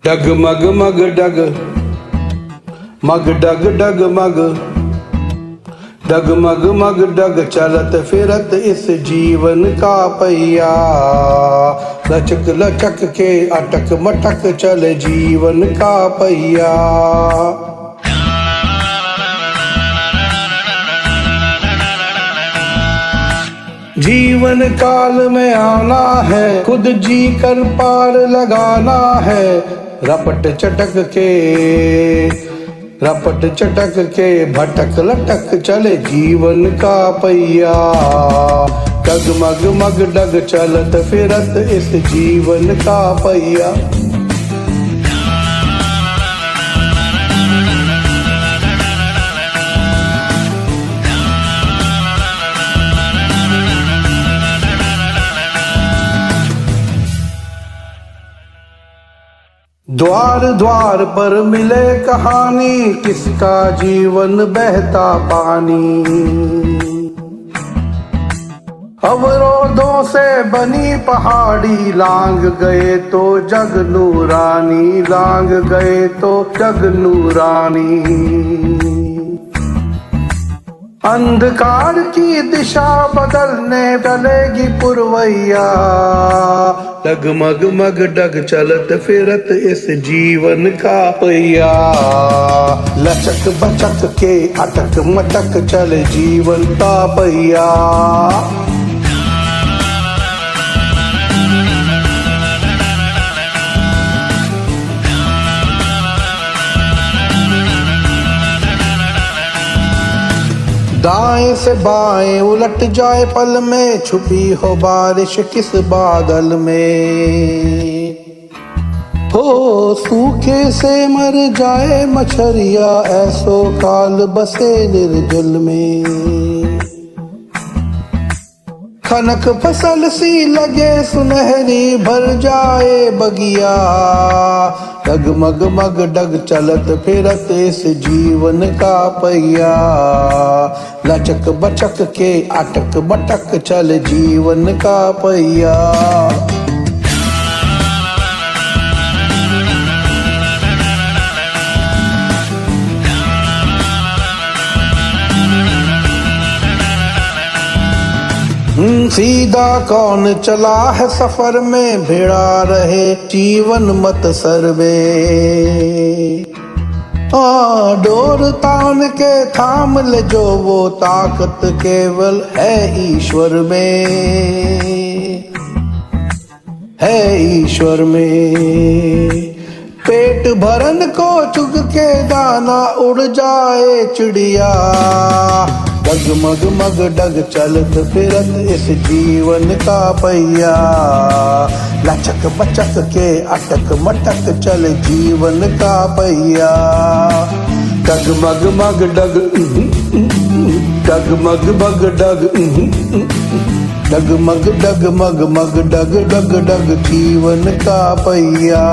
डग मग मग डग मग डग डग मग डग मग मग डग चलत फिरत इस जीवन का पहिया। लचक लचक के अटक मटक चले जीवन का पहिया। जीवन काल में आना है, खुद जी कर पार लगाना है। रपट चटक के भटक लटक चले जीवन का पहिया। डगमग मग डग चलत फिरत इस जीवन का पहिया। द्वार द्वार पर मिले कहानी, किसका जीवन बहता पानी। अवरोधों से बनी पहाड़ी, लांग गए तो जग नूरानी, लांग गए तो जग नूरानी। अंधकार की दिशा बदलने चलेगी पुरवैया। डगमग मग डग चलत फिरत इस जीवन का पहिया। लचक बचक के अटक मटक चले जीवन का पहिया। दाएं से बाएं उलट जाए पल में, छुपी हो बारिश किस बादल में। हो सूखे से मर जाए मछरिया, ऐसो काल बसे निर्जल में। खनक फसल सी लगे सुनहरी, भर जाए बगिया। डगमग मग डग चलत फिरत इस जीवन का पहिया। लचक बचक के अटक बटक चल जीवन का पहिया। सीधा कौन चला है सफर में, भिड़ा रहे जीवन मत सर्वे। डोर तान के थाम ले जो, वो ताकत केवल है ईश्वर में, है ईश्वर में। पेट भरन को चुग के दाना, उड़ जाए चिड़िया। डगमग मग डग चलत फिरत इस जीवन का पहिया। लचक बचक के अटक मटक चल जीवन का पहिया। डगमग मग डग डगमग मग डग डगमग डगमग मग डग डग डग जीवन का पहिया।